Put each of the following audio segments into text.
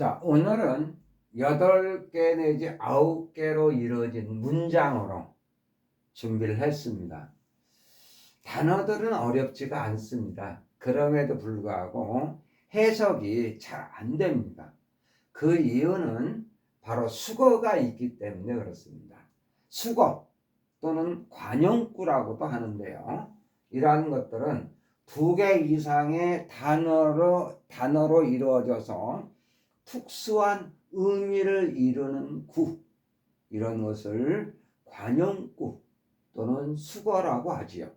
자, 오늘은 8개 내지 9개로 이루어진 문장으로 준비를 했습니다. 단어들은 어렵지가 않습니다. 그럼에도 불구하고 해석이 잘 안 됩니다. 그 이유는 바로 수거가 있기 때문에 그렇습니다. 수거 또는 관용구라고도 하는데요. 이러한 것들은 2개 이상의 단어로 이루어져서 특수한 의미를 이루는 구, 이런 것을 관용구 또는 수거라고 하지요.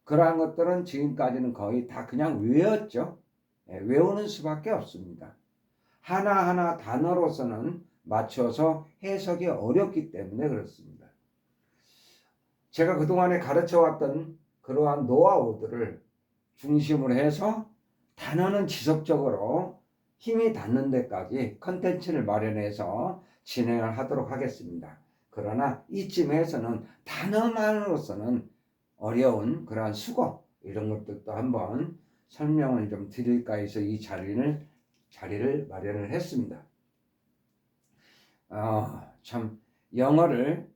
그러한 것들은 지금까지는 거의 다 그냥 외웠죠. 외우는 수밖에 없습니다. 하나하나 단어로서는 맞춰서 해석이 어렵기 때문에 그렇습니다. 제가 그동안에 가르쳐왔던 그러한 노하우들을 중심으로 해서 단어는 지속적으로 힘이 닿는 데까지 컨텐츠를 마련해서 진행을 하도록 하겠습니다. 그러나 이쯤에서는 단어만으로서는 어려운 그러한 수거 이런 것들도 한번 설명을 좀 드릴까 해서 이 자리를 마련을 했습니다. 참 영어를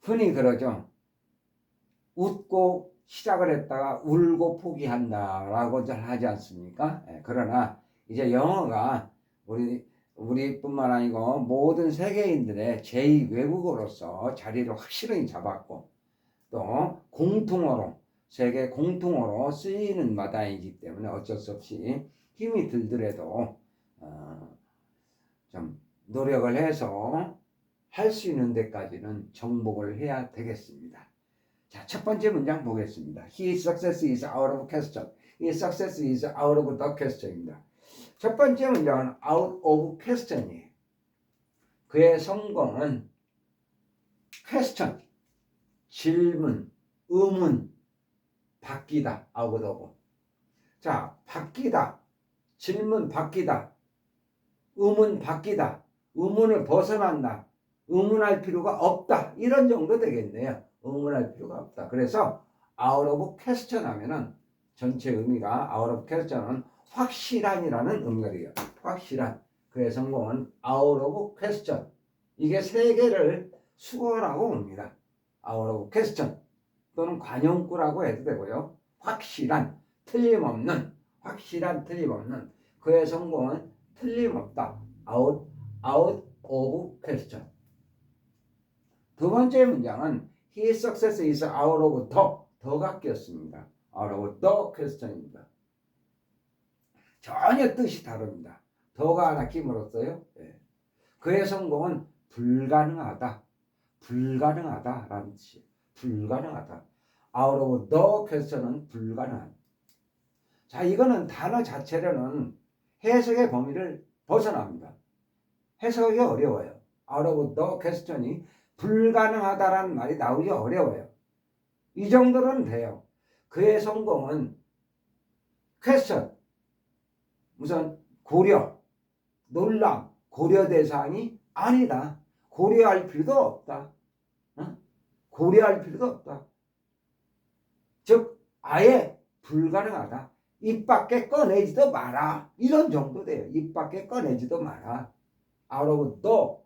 흔히 그러죠. 웃고 시작을 했다가 울고 포기한다라고 잘 하지 않습니까? 그러나 이제 영어가 우리뿐만 아니고 모든 세계인들의 제2 외국어로서 자리를 확실히 잡았고 또 공통어로 세계 공통어로 쓰이는 마당이기 때문에 어쩔 수 없이 힘이 들더라도 좀 노력을 해서 할 수 있는 데까지는 정복을 해야 되겠습니다. 자, 첫 번째 문장 보겠습니다. His success is out of question. His success is out of the question입니다. 첫 번째 문장은 out of question이에요. 그의 성공은 question, 질문, 의문, 바뀌다, out of. 자, 바뀌다, 질문 바뀌다, 의문 바뀌다, 의문을 벗어난다, 의문할 필요가 없다. 이런 정도 되겠네요. 의문할 필요가 없다. 그래서 out of question 하면은 전체 의미가 out of question은 확실한이라는 의미가 돼요. 확실한. 그의 성공은 out of question. 이게 세 개를 수거라고 봅니다. out of question 또는 관용구라고 해도 되고요. 확실한, 틀림없는, 확실한, 틀림없는. 그의 성공은 틀림없다. out of question. 두 번째 문장은 His success is out of 더가 끼었습니다. out of the question입니다. 전혀 뜻이 다릅니다. 더가 하나 끼물었어요. 그의 성공은 불가능하다. 불가능하다라는 뜻이에요. 불가능하다. out of the question은 불가능한. 자, 이거는 단어 자체로는 해석의 범위를 벗어납니다. 해석이 어려워요. out of the question이 불가능하다라는 말이 나오기 어려워요. 이 정도는 돼요. 그의 성공은 question, 우선 고려, 놀람, 고려 대상이 아니다. 고려할 필요도 없다. 고려할 필요도 없다. 즉 아예 불가능하다. 입 밖에 꺼내지도 마라. 이런 정도 돼요. 입 밖에 꺼내지도 마라. out of the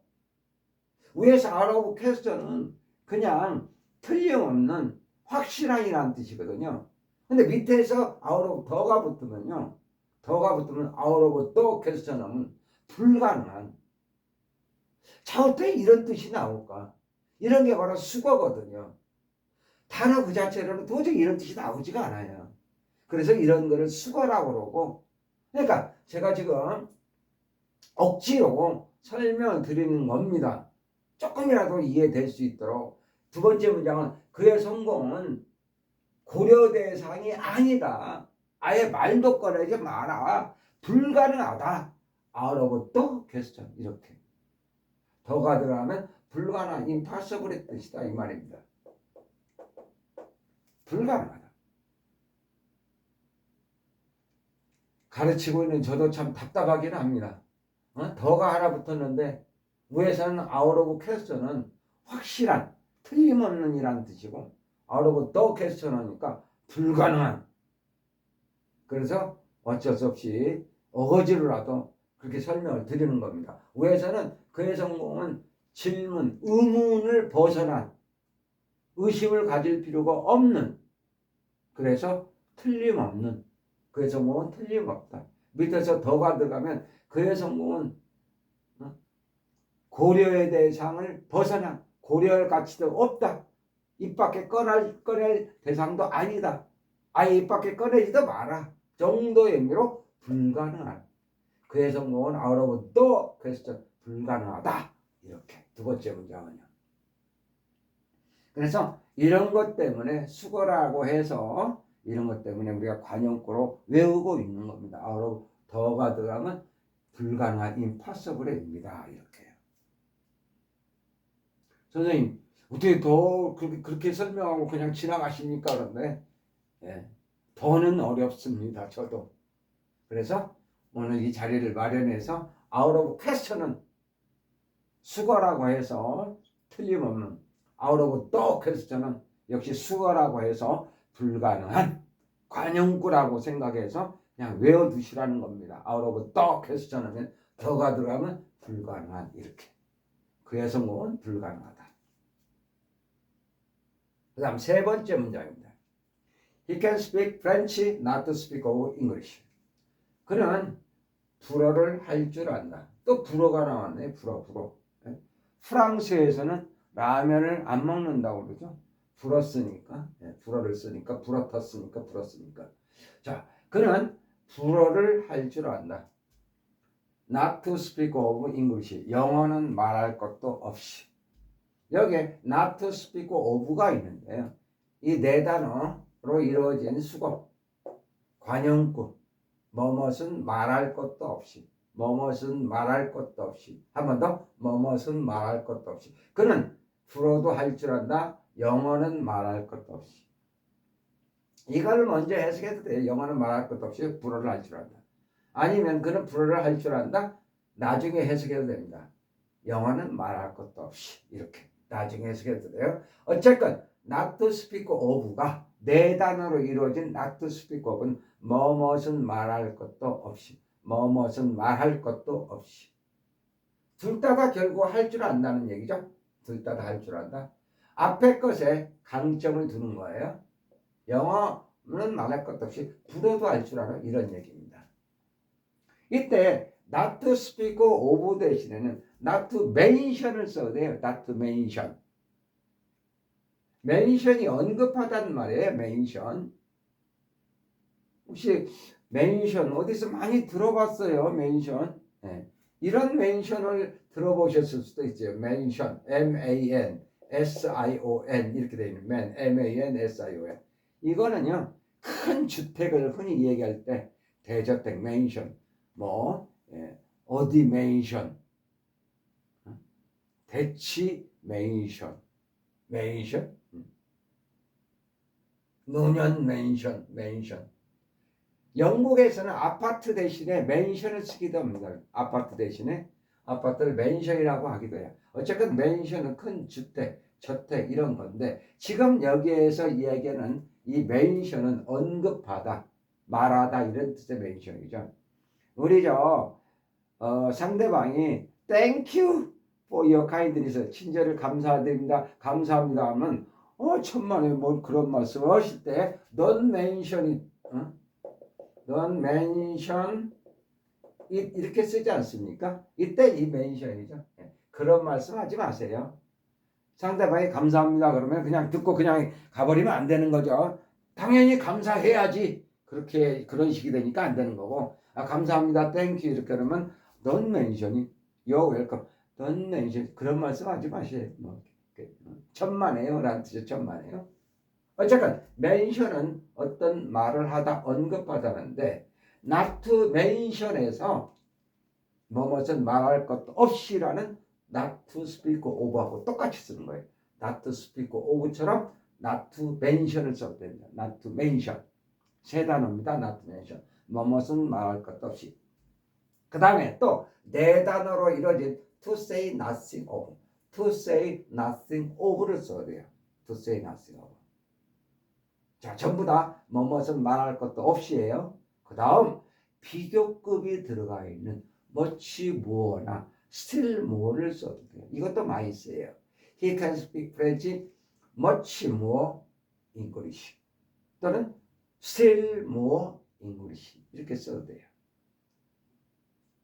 위에서 out of question은 그냥 틀림없는 확실한이라는 뜻이거든요. 근데 밑에서 out of the가 붙으면 out of the question은 불가능한. 자, 어떻게 이런 뜻이 나올까? 이런 게 바로 수거거든요. 단어 그 자체로는 도저히 이런 뜻이 나오지가 않아요. 그래서 이런 거를 수거라고 그러고, 그러니까 제가 지금 억지로 설명을 드리는 겁니다. 조금이라도 이해될 수 있도록. 두 번째 문장은 그의 성공은 고려 대상이 아니다. 아예 말도 꺼내지 마라. 불가능하다. out of the question. 이렇게. 더가 들어가면 불가능한 impossible의 뜻이다 이 말입니다. 불가능하다. 가르치고 있는 저도 참 답답하긴 합니다. 더가 하나 붙었는데 위에서는 out of question은 확실한, 틀림없는 이라는 뜻이고 out of the question 하니까 불가능한. 그래서 어쩔 수 없이 어거지로라도 그렇게 설명을 드리는 겁니다. 우에서는 그의 성공은 질문, 의문을 벗어난, 의심을 가질 필요가 없는, 그래서 틀림없는, 그의 성공은 틀림없다. 밑에서 더가 들어가면 그의 성공은 고려의 대상을 벗어난, 고려할 가치도 없다. 입 밖에 꺼낼 대상도 아니다. 아예 입 밖에 꺼내지도 마라. 정도의 의미로 불가능한. 그의 성공은 out of the question, 불가능하다. 이렇게 두 번째 문장은요. 그래서 이런 것 때문에 수거라고 해서 이런 것 때문에 우리가 관용구로 외우고 있는 겁니다. out of the가 들어가면 불가능한 impossible입니다. 이렇게요. 선생님 어떻게 더 그렇게 설명하고 그냥 지나가십니까? 그런데 예, 더는 어렵습니다. 저도. 그래서 오늘 이 자리를 마련해서 out of question은 수거라고 해서 틀림없는, out of the question은 역시 수거라고 해서 불가능한 관용구라고 생각해서 그냥 외워두시라는 겁니다. out of the question은 더가 들어가면 불가능한, 이렇게. 그의 성공은 불가능하다. 그 다음 세 번째 문장입니다. He can speak French, not to speak of English. 그는 불어를 할 줄 안다. 또 불어가 나왔네. 불어. 프랑스에서는 라면을 안 먹는다고 그러죠. 불어 쓰니까. 불어를 쓰니까. 불어터 쓰니까. 불어 쓰니까. 자, 그는 불어를 할 줄 안다. Not to speak of English. 영어는 말할 것도 없이. 여기에 not to speak of가 있는데요. 이 네 단어로 이루어진 수거, 관용구, 뭐뭇은 말할 것도 없이, 뭐뭇은 말할 것도 없이, 한 번 더, 뭐뭇은 말할 것도 없이. 그는 불어도 할 줄 안다. 영어는 말할 것도 없이. 이걸 먼저 해석해도 돼요. 영어는 말할 것도 없이 불어를 할 줄 안다. 아니면 그는 불어를 할 줄 안다. 나중에 해석해도 됩니다. 영어는 말할 것도 없이. 이렇게 나중에 해석해도 돼요. 어쨌건 not to speak of가 네 단어로 이루어진 not to speak of은 뭐뭇은 말할 것도 없이, 뭐뭇은 말할 것도 없이. 둘 다 결국 할 줄 안다는 얘기죠. 둘 다 할 줄 안다. 앞에 것에 강점을 두는 거예요. 영어는 말할 것도 없이 불어도 할 줄 알아, 이런 얘기입니다. 이때 not to speak of 대신에는 not to mention을 써야 돼요. not to mention. mention이 언급하다는 말이에요. mention. 혹시 mention 어디서 많이 들어봤어요? mention. 네. 이런 mention을 들어보셨을 수도 있죠. mention, M-A-N, S-I-O-N 이렇게 되어 있는 man, M-A-N, S-I-O-N. 이거는요, 큰 주택을 흔히 얘기할 때 대저택 mention, 어디 mention, 대치 mention, 노년 mention. 영국에서는 아파트 대신에 맨션을 쓰기도 합니다. 아파트 대신에 아파트를 맨션이라고 하기도 해요. 어쨌든 맨션은 큰 주택, 저택 이런 건데 지금 여기에서 이야기하는 이 맨션은 언급하다, 말하다 이런 뜻의 맨션이죠. 우리 상대방이 Thank you for your kindness, 친절을 감사드립니다, 감사합니다 하면 천만에 뭐 그런 말씀을 하실 때 넌 맨션이 Don't mention it 이렇게 쓰지 않습니까? 이때 이 mention이죠. 그런 말씀 하지 마세요. 상대방이 감사합니다 그러면 그냥 듣고 그냥 가버리면 안 되는 거죠. 당연히 감사해야지. 그렇게 그런 식이 되니까 안 되는 거고. 감사합니다. Thank you 이렇게 그러면 Don't mention it. You're welcome. Don't mention it. 그런 말씀 하지 마세요. 천만에요 라는 뜻이 천만에요. 어쨌든 mention은 어떤 말을 하다, 언급하다는데 not to mention에서 뭐뭇은 말할 것도 없이라는 not to speak of하고 똑같이 쓰는 거예요. not to speak of처럼 not to mention을 써도 됩니다. not to mention. 세 단어입니다. not to mention. 뭐뭇은 말할 것도 없이. 그 다음에 또 네 단어로 이루어진 to say nothing of. to say nothing of를 써야 돼요. to say nothing of. 자, 전부 다 뭐뭇은 말할 것도 없이예요. 그 다음 비교급이 들어가 있는 much more나 still more를 써도 돼요. 이것도 많이 써요. He can speak French much more English 또는 still more English 이렇게 써도 돼요.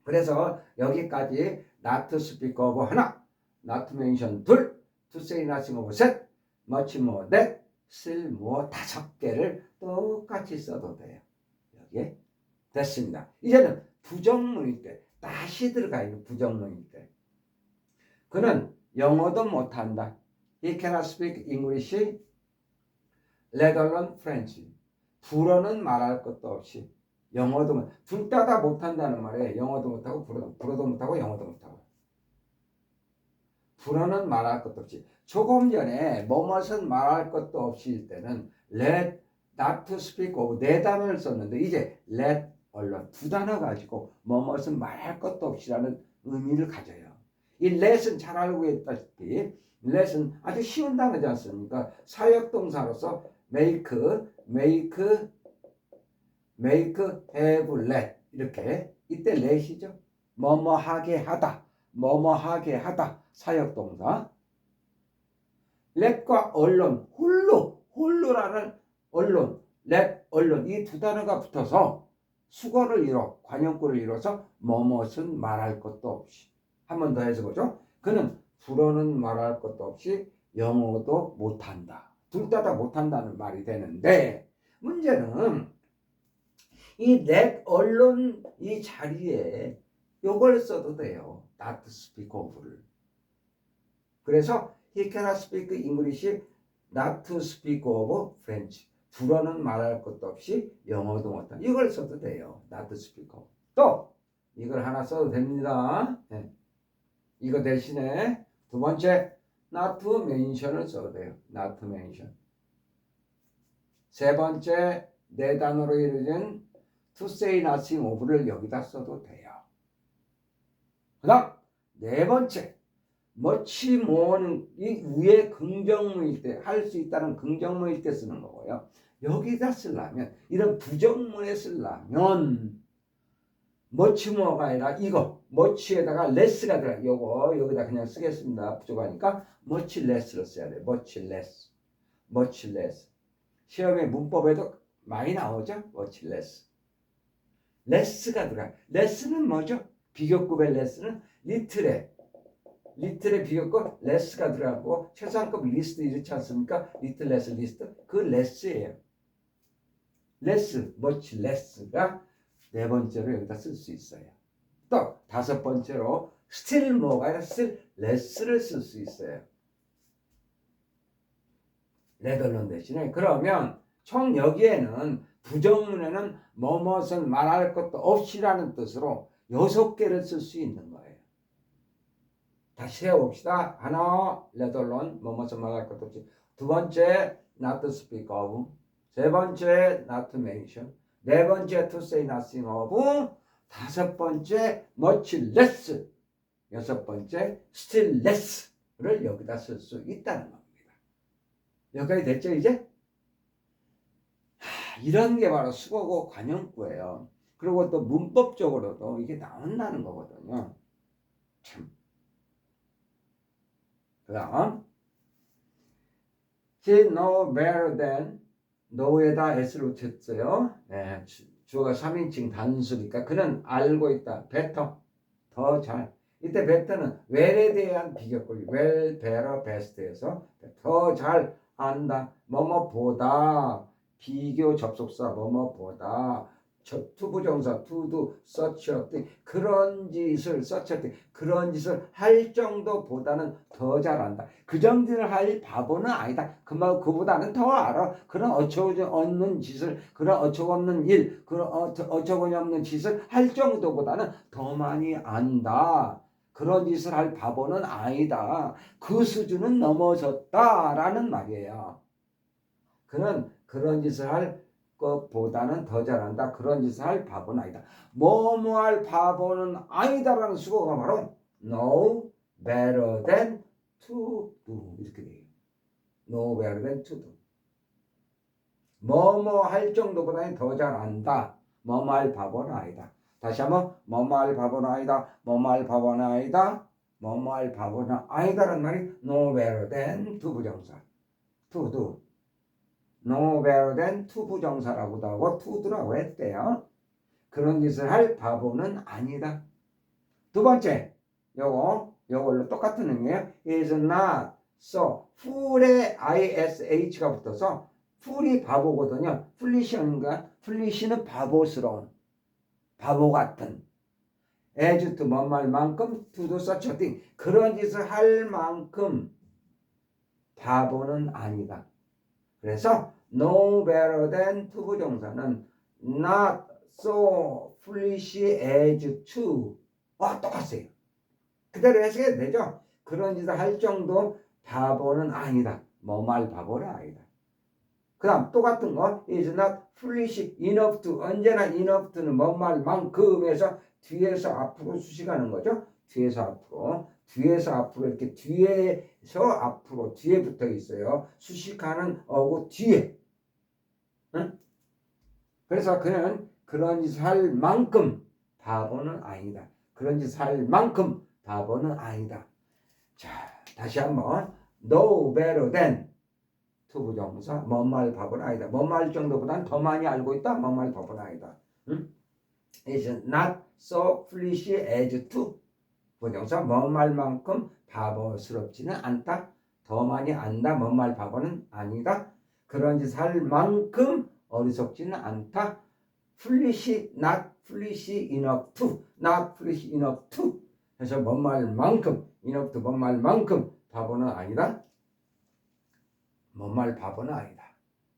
그래서 여기까지 not to speak of 하나, not to mention 둘, to say nothing of 셋, much more that, still more 5개를 똑같이 써도 돼요. 여기에 됐습니다. 이제는 부정문일 때 다시 들어가 있는 부정문일 때 그는 영어도 못한다. He cannot speak English, let alone French. 불어는 말할 것도 없이 영어도 둘 다 못한다는 말에 영어도 못하고 불어도 못하고 영어도 못하고 불어는 말할 것도 없이 조금 전에 뭐뭇은 말할 것도 없이일 때는 let, not to speak of 네 단어를 썼는데 이제 let, alone 두 단어 가지고 뭐뭇은 말할 것도 없이라는 의미를 가져요. 이 let은 잘 알고 있다시피 let은 아주 쉬운 단어지 않습니까? 사역동사로서 make, have, let 이렇게 이때 let이죠. 뭐뭐 하게 하다, 뭐뭐 하게 하다 사역동사. let과 alone 홀로라는 alone, let, alone 이 두 단어가 붙어서 수거를 이뤄 관용구를 이뤄서 뭐뭇은 말할 것도 없이 한 번 더 해서 보죠. 그는 불어는 말할 것도 없이 영어도 못한다. 둘 다 못한다는 말이 되는데 문제는 이 let alone 이 자리에 요걸 써도 돼요. not speak of를. 그래서 he cannot speak English, not to speak of French. 불어는 말할 것도 없이 영어도 못한다. 이걸 써도 돼요. not to speak of. 또 이걸 하나 써도 됩니다. 네. 이거 대신에 두 번째 not to mention을 써도 돼요. not to mention. 세 번째 네 단어로 이루어진 to say nothing of를 여기다 써도 돼요. 그 다음 네 번째 much more는 이 위에 긍정문일 때 할 수 있다는 긍정문일 때 쓰는 거고요. 여기다 쓰려면 이런 부정문에 쓰려면 much more가 아니라 이거 much에다가 less가 들어가. 요거 여기다 그냥 쓰겠습니다. 부족하니까 much less를 써야 돼요. much less. 시험에 문법에도 많이 나오죠. much less. less가 들어가. less는 뭐죠? 비교급의 less는 little의 비교급 less가 들어가고 최상급 리스트 이렇지 않습니까? little less 리스트 그 less예요. less, much less가 네 번째로 여기다 쓸 수 있어요. 또 다섯 번째로 still more가 아니라 still less를 쓸 수 있어요. let alone 대신에. 그러면 총 여기에는 부정문에는 뭐뭇은 말할 것도 없이라는 뜻으로 6개를 쓸 수 있는 거예요. 다시 세워봅시다. 하나, let alone 뭐뭇은 말할 것도 없이. 두 번째, not to speak of. 세 번째, not to mention. 네 번째, to say nothing of. 다섯 번째, much less. 여섯 번째, still less를 여기다 쓸 수 있다는 겁니다. 여기까지 됐죠, 이제? 이런 게 바로 수거고 관용구예요. 그리고 또 문법적으로도 이게 나온다는 거거든요. 참. 그 다음, he know better than, know에다 s를 붙였어요. 네, 주어가 3인칭 단수니까 그는 알고 있다. better, 더 잘. 이때 better는 well에 대한 비교급이 well, better, best에서 더 잘 안다. 뭐뭐보다 비교 접속사 뭐뭐보다 투부정사 to do, such a thing 그런 짓을 such a thing 그런 짓을 할 정도보다는 더 잘한다. 그 정도를 할 바보는 아니다. 그보다는 더 알아. 그런 어처구니 짓을 그런 어처구니 일 그런 어처구니 없는 짓을 할 정도보다는 더 많이 안다. 그런 짓을 할 바보는 아니다. 그 수준은 넘어졌다라는 말이에요. 그는 그런 짓을 할 것보다는 더 잘한다. 그런 짓을 할 바보는 아니다. 뭐뭐 할 바보는 아니다라는 수거가 바로 know better than to do 이렇게 돼요. know better than to do. 뭐뭐 할 정도보다는 더 잘한다. 뭐뭐할 바보는 아니다. 다시 한번 뭐뭐할 바보는 아니다. 뭐뭐할 바보는 아니다. 뭐뭐할 바보는 아니다라는 말이 no better than 투부정사. to do. no better than 투부정사라고도 하고 to do라고 했대요. 그런 짓을 할 바보는 아니다. 두 번째, 요걸로 똑같은 의미예요. is not so. fool의 ish가 붙어서 fool이 바보거든요. foolish인가? foolish는 바보스러운, 바보 같은. as to 뭔 말만큼 to do such a thing. 그런 짓을 할 만큼 바보는 아니다. 그래서 no better than 투부정사는 not so foolish as to 똑같아요. 그대로 해석해도 되죠. 그런 짓을 할 정도 바보는 아니다. 뭐말 바보는 아니다. 그 다음 똑같은 거 is not foolish enough to. 언제나 enough to는 뭔 말만큼에서 뒤에서 앞으로 수식하는 거죠. 뒤에서 앞으로 이렇게 뒤에서 앞으로 뒤에 붙어 있어요. 수식하는 어구 뒤에. 응? 그래서 그는 그런 짓을 할 만큼 바보는 아니다. 그런 짓을 할 만큼 바보는 아니다. 자, 다시 한번 no better than 투부정사 뭔 말 바보는 아니다. 뭔 말 정도보다는 더 많이 알고 있다. 뭔 말 바보는 아니다. 응? is not so foolish as to. 부정사 뭔 말만큼 바보스럽지는 않다. 더 많이 안다. 뭔 말 바보는 아니다. 그런 짓을 할 만큼 어리석지는 않다. foolish, not foolish enough to. not foolish enough to. 그래서 뭔 말만큼 enough to 뭔 말만큼 바보는 아니다. 뭔 말 바보는 아니다.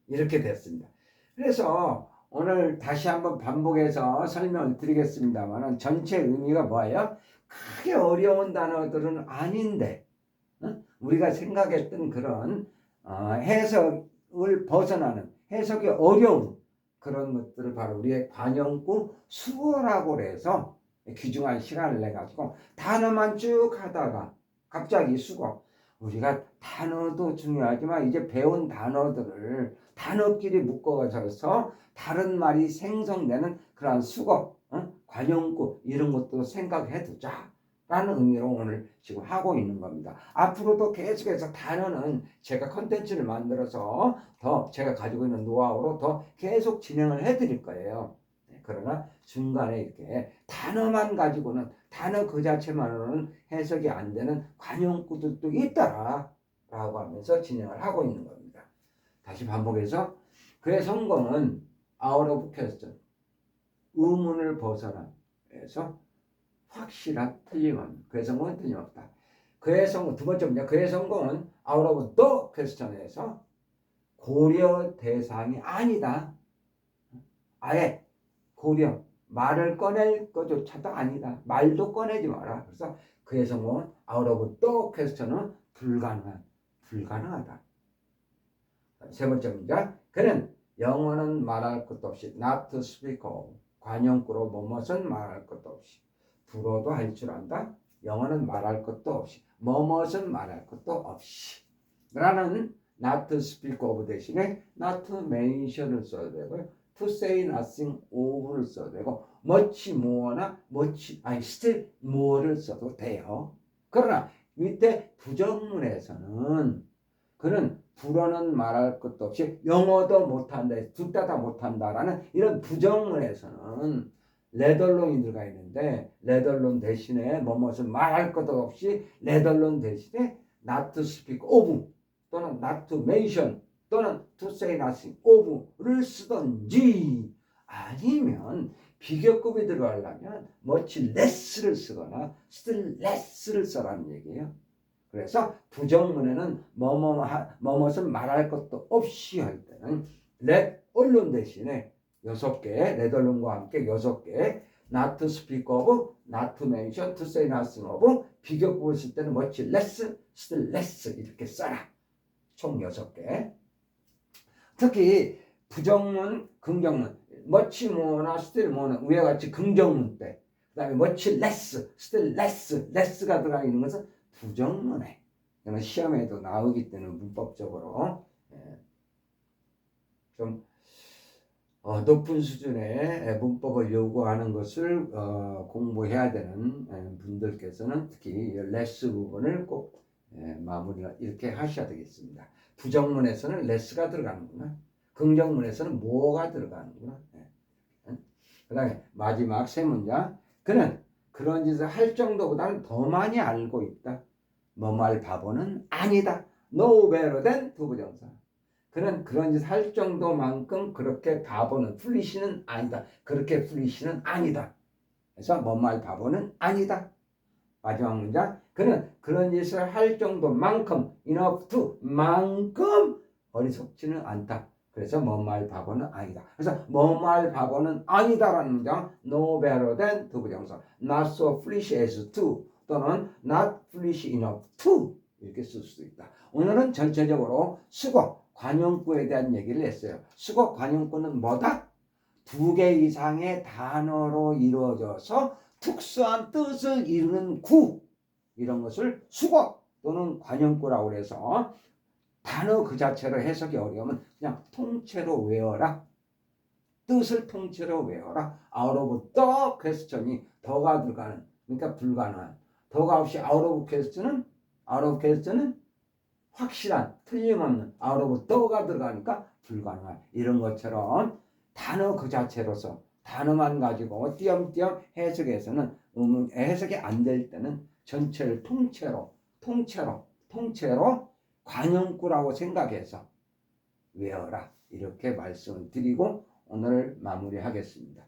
이렇게 됐습니다. 그래서 오늘 다시 한번 반복해서 설명을 드리겠습니다만 전체 의미가 뭐예요? 크게 어려운 단어들은 아닌데 우리가 생각했던 그런 해석을 벗어나는 해석이 어려운 그런 것들을 바로 우리의 관용구 수어라고 해서 귀중한 시간을 내가지고 단어만 쭉 하다가 갑자기 수거 우리가 단어도 중요하지만 이제 배운 단어들을 단어끼리 묶어져서 다른 말이 생성되는 그러한 수거, 관용구 이런 것도 생각해 두자 라는 의미로 오늘 지금 하고 있는 겁니다. 앞으로도 계속해서 단어는 제가 컨텐츠를 만들어서 더 제가 가지고 있는 노하우로 더 계속 진행을 해 드릴 거예요. 그러나 중간에 이렇게 단어만 가지고는 단어 그 자체만으로는 해석이 안 되는 관용구들도 있더라 라고 하면서 진행을 하고 있는 겁니다. 다시 반복해서 그의 성공은 out of question 의문을 벗어난에서 확실한 틀림없는 그의 성공은 틀림없다. 그의 성공 두 번째 문제 그의 성공은 out of the question에서 고려 대상이 아니다. 아예 고려 말을 꺼낼 것조차도 아니다. 말도 꺼내지 마라. 그래서 그의 성공은 out of the question은 불가능하다. 세 번째 문제 그는 영어는 말할 것도 없이 not to speak of 관용구로 뭐뭇은 말할 것도 없이 불어도 할 줄 안다. 영어는 말할 것도 없이 뭐뭇은 말할 것도 없이 라는 not to speak of 대신에 not to mention을 써야 되고요. to say nothing of를 써도 되고 much more나 still more를 써도 돼요. 그러나 밑에 부정문에서는 그는 불어는 말할 것도 없이 영어도 못한다. 둘 다 못한다라는 이런 부정문에서는 레덜론이 들어가 있는데 레덜론 대신에 뭐뭇을 말할 것도 없이 레덜론 대신에 not to speak of 또는 not to mention 또는 to say nothing of를 쓰든지 아니면 비교급이 들어가려면 much less를 쓰거나 still less를 써라는 얘기예요. 그래서 부정문에는 뭐뭇은 말할 것도 없이 할 때는 let 언론 대신에 6개 레덜론과 함께 6개 not to speak of, not to mention, to say nothing of 비교급을 쓸 때는 much less, still less 이렇게 써라. 총 6개. 특히 부정문, 긍정문 much more나 still more는 위와 같이 긍정문 때 그 다음에 much less, still less가 들어가 있는 것은 부정문에 시험에도 나오기 때문에 문법적으로 좀 높은 수준의 문법을 요구하는 것을 공부해야 되는 분들께서는 특히 레스 부분을 꼭 마무리를 이렇게 하셔야 되겠습니다. 부정문에서는 레스가 들어가는구나. 긍정문에서는 뭐가 들어가는구나. 그 다음에 마지막 세 문장. 그는 그런 짓을 할 정도보다는 더 많이 알고 있다. 뭐말 바보는 아니다. No better than 부부정사. 그는 그런 짓을 할 정도만큼 그렇게 바보는 풀리시는 아니다. 그렇게 풀리시는 아니다. 그래서 뭐말 바보는 아니다. 마지막 문장. 그는 그런 짓을 할 정도만큼 enough to 만큼 어리석지는 않다. 그래서 뭐말 바보는 아니다. 그래서 뭐말 바보는 아니다라는 문장 no better than 부부정사 not so foolish as to 또는 not foolish enough to 이렇게 쓸 수도 있다. 오늘은 전체적으로 수거 관용구에 대한 얘기를 했어요. 수거 관용구는 뭐다? 2개 이상의 단어로 이루어져서 특수한 뜻을 이루는 구 이런 것을 수거 또는 관용구라고 해서 단어 그 자체로 해석이 어려우면 그냥 통째로 외워라. 뜻을 통째로 외워라. out of the question이 더가 들어가는 그러니까 불가능한 더가 없이 out of question은 확실한 틀림없는 out of the가 들어가니까 불가능한 이런 것처럼 단어 그 자체로서 단어만 가지고 띄엄띄엄 해석해서는 해석이 안 될 때는 전체를 통째로 관용구라고 생각해서 외워라 이렇게 말씀을 드리고 오늘 마무리하겠습니다.